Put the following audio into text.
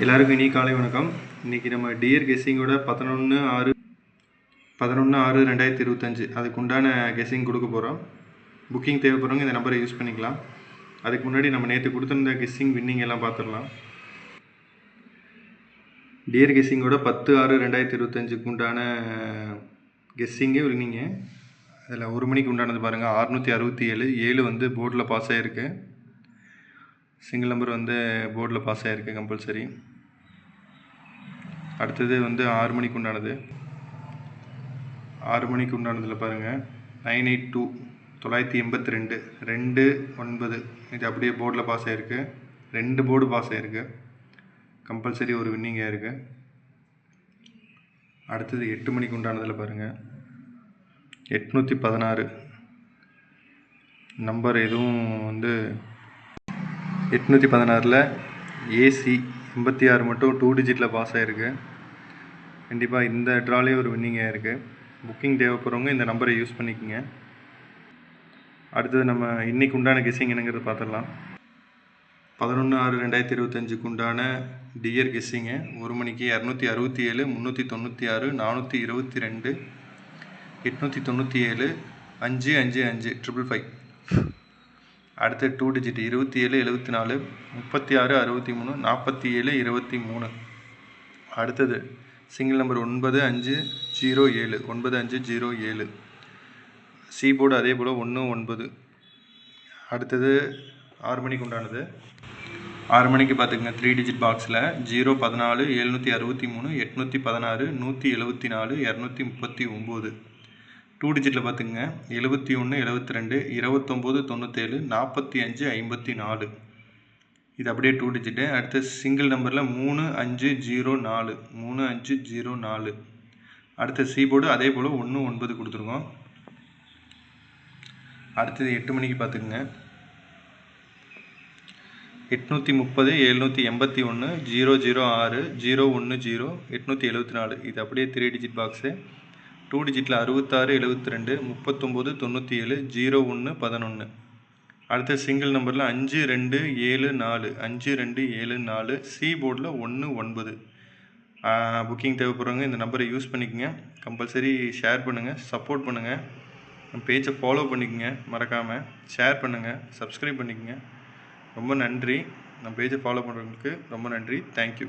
எல்லாருக்கும் இனி காலை வணக்கம். இன்றைக்கி நம்ம டியர் கெஸ்ஸிங்கோட 11/6/2025 அதுக்கு உண்டான கெஸ்ஸிங் கொடுக்க போகிறோம். புக்கிங் தேவைப்படுறவங்க இந்த நம்பரை யூஸ் பண்ணிக்கலாம். அதுக்கு முன்னாடி நம்ம நேற்று கொடுத்துருந்த கெஸ்ஸிங் வின்னிங் எல்லாம் பார்த்துடலாம். டியர் கெஸ்ஸிங்கோட 10/6/2025க்கு உண்டான கெஸ்ஸிங்கு வின்னிங்கு அதில் 1 மணிக்கு உண்டானது பாருங்கள். 667 7 வந்து போர்டில் பாஸ் ஆகிருக்கு. சிங்கிள் நம்பர் வந்து போர்டில் பாஸ் ஆகிருக்கு கம்பல்சரி. அடுத்தது வந்து 6 மணிக்கு உண்டானது. 6 மணிக்கு உண்டானதில் பாருங்கள் 982 982 2 9 இது அப்படியே போர்டில் பாஸ் ஆகிருக்கு. 2 போர்டு பாஸ் ஆகிருக்கு. கம்பல்சரி ஒரு வின்னிங்காக இருக்குது. அடுத்தது 8 மணிக்கு உண்டானதில் பாருங்கள் 816 நம்பர் எதுவும் வந்து 816ல் ஏசி 86 மட்டும் 2 டிஜிட்டில் பாஸ் ஆகிருக்கு. கண்டிப்பாக இந்த ட்ராலே ஒரு வின்னிங்காக இருக்குது. புக்கிங் தேவைப்படுறவங்க இந்த நம்பரை யூஸ் பண்ணிக்கோங்க. அடுத்தது நம்ம இன்றைக்கு உண்டான கெஸ்ஸிங் என்னங்கிறது பார்த்துடலாம். 11/6/2025க்கு உண்டான டியர் கெஸ்ஸிங்கு 1 மணிக்கு 267 396 422 897 555 555. அடுத்து 2 டிஜிட் 27 74 36 63 47 23. அடுத்தது சிங்கிள் நம்பர் 9507 9507. சி போர்டு அதே போல் 19. அடுத்தது 6 மணிக்கு உண்டானது. 6 மணிக்கு பார்த்துக்குங்க 3 டிஜிட் பாக்ஸில் 014 763 816 174 239. 2 டிஜிட்டில் பார்த்துங்க 71 72 29 97 45 54. இது அப்படியே 2 டிஜிட்டு. அடுத்து சிங்கிள் நம்பரில் 3504 3504. அடுத்த சி போர்டு அதே போல் 19 கொடுத்துருக்கோம். அடுத்தது 8 மணிக்கு பார்த்துக்குங்க 830 781 006 010 874. இது அப்படியே 3 டிஜிட் பாக்ஸு. 2 டிஜிட்டில் 66 72 39 97 01 11. அடுத்த சிங்கிள் நம்பரில் 5274 5274. சி போர்டில் 19. புக்கிங் தேவைப்படுறவங்க இந்த நம்பரை யூஸ் பண்ணிக்கோங்க. கம்பல்சரி ஷேர் பண்ணுங்கள், சப்போர்ட் பண்ணுங்கள். நம்ம பேஜை ஃபாலோ பண்ணிக்கோங்க, மறக்காமல் ஷேர் பண்ணுங்கள், சப்ஸ்கிரைப் பண்ணிக்கோங்க. ரொம்ப நன்றி. நம்ம பேஜை ஃபாலோ பண்ணுறவங்களுக்கு ரொம்ப நன்றி. தேங்க்யூ.